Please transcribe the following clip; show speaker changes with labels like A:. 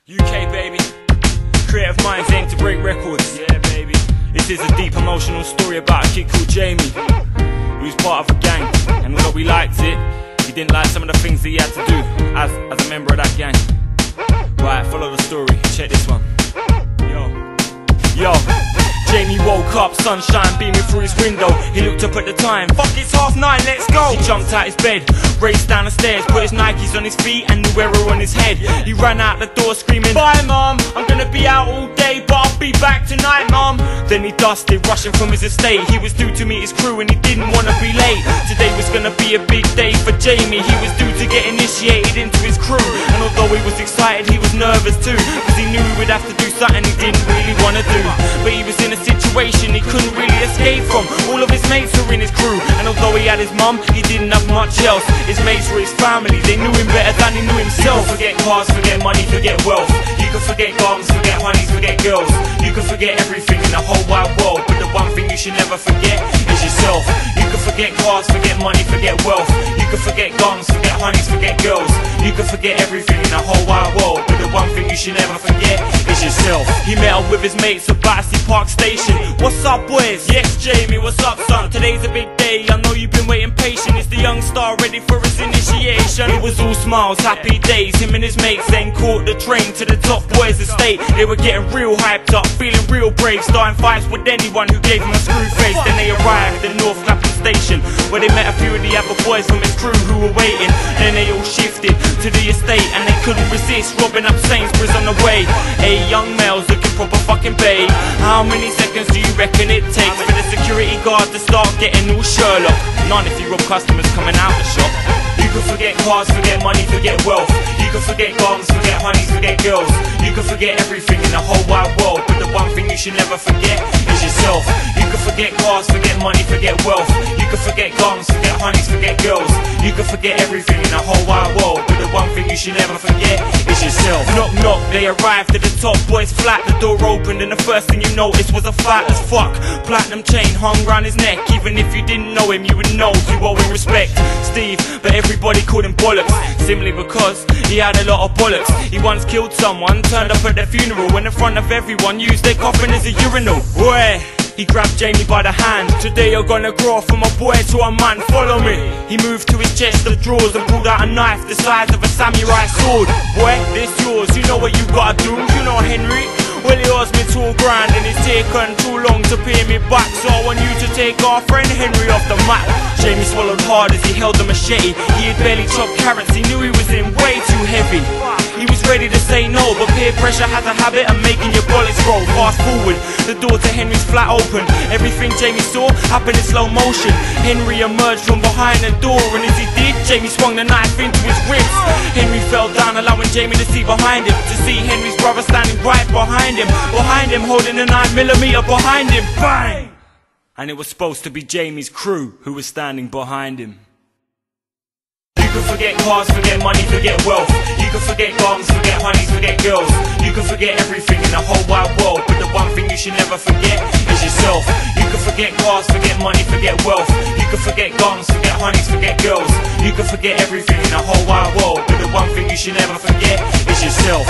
A: UK baby, creative minds aim to break records. Yeah baby, this is a deep emotional story about a kid called Jamie, who's part of a gang, and although we liked it, he didn't like some of the things that he had to do as a member of that gang. Right, follow the story, check this one. Yo, Jamie woke up, sunshine beaming through his window. He looked up at the time, fuck it's 9:30, let's go. He jumped out his bed, raced down the stairs, put his Nikes on his feet and new arrow on his head. He ran out the door screaming, bye mum, I'm gonna be out all day but I'll be back tonight mum. Then he dusted, rushing from his estate. He was due to meet his crew and he didn't wanna be late. Today was gonna be a big day for Jamie. He was due to get initiated into his crew, and although he was excited he was nervous too, cause he knew he would have to do something he didn't really wanna do. But he was in a situation he couldn't really escape from. All of his mates were in his crew, and although he had his mum, he didn't have much else. His mates were his family, they knew him better than he knew himself. You can forget cars, forget money, forget wealth. You can forget gardens, forget honeys, forget girls. You can forget everything in the whole wide world, but the one thing you should never forget is yourself. You can forget cars, forget money, forget wealth. You can forget gardens, forget honeys, forget girls. You can forget everything in the whole wide world, but the one thing you should never forget is yourself. He met up with his mates at Battersea Park Station. What's up boys? Yes Jamie, what's up son? Today's a big day, I know you've been waiting patient. It's the young star ready for his initiation. It was all smiles, happy days. Him and his mates then caught the train to the top boys estate. They were getting real hyped up, feeling real brave, starting fights with anyone who gave him a screw face. Then they arrived at North Clapham Station, where they met a few of the other boys from his crew who were waiting. Then they all shifted to the estate and they couldn't resist robbing up Sainsbury's on the way. Hey, young males looking proper fucking babe. How many seconds do you reckon it takes for the security guard to start getting all Sherlock? None if you rob customers coming out the shop. You can forget cars, forget money, forget wealth. You can forget gardens, forget honeys, forget girls. You can forget everything in the whole wide world, but the one thing you should never forget is yourself. You can forget cars, forget money, forget wealth. You can forget gardens, forget honeys, forget girls. You can forget everything in the whole wide world, but the one thing you should never forget is yourself. Knock knock, they arrived at the top boy's flat. The door opened and the first thing you noticed was a fat as fuck platinum chain hung round his neck. Even if you didn't know him, you would know you owe him respect. Steve, but everybody called him bollocks, simply because he had a lot of bollocks. He once killed someone, turned up at their funeral, when in front of everyone used their coffin as a urinal. Boy, he grabbed Jamie by the hand. Today you're gonna grow from a boy to a man, follow me. He moved to his chest of drawers and pulled out a knife the size of a samurai sword. Boy, this yours, you know what you gotta do. You know Henry, well he owes me $2 grand and it's taken too long to pay me back. So I want you to take our friend Henry off the map. Jamie swallowed hard as he held the machete. He had barely chopped carrots, he knew he was in way too heavy. He was ready to say no, but peer pressure has a habit of making your bullets roll. Fast forward, the door to Henry's flat opened. Everything Jamie saw happened in slow motion. Henry emerged from behind the door, and as he did, Jamie swung the knife into his ribs. Henry fell down, allowing Jamie to see behind him. To see Henry's brother standing right behind him. Behind him, holding a 9mm behind him. Bang! And it was supposed to be Jamie's crew who was standing behind him. You can forget cars, forget money, forget wealth. You can forget gardens, forget honeys, forget girls. You can forget everything in the whole wide world, but the one thing you should never forget is yourself. You can forget cars, forget money, forget wealth. You can forget gardens, forget honeys, forget girls. You can forget everything in the whole wide world, but the one thing you should never forget is yourself.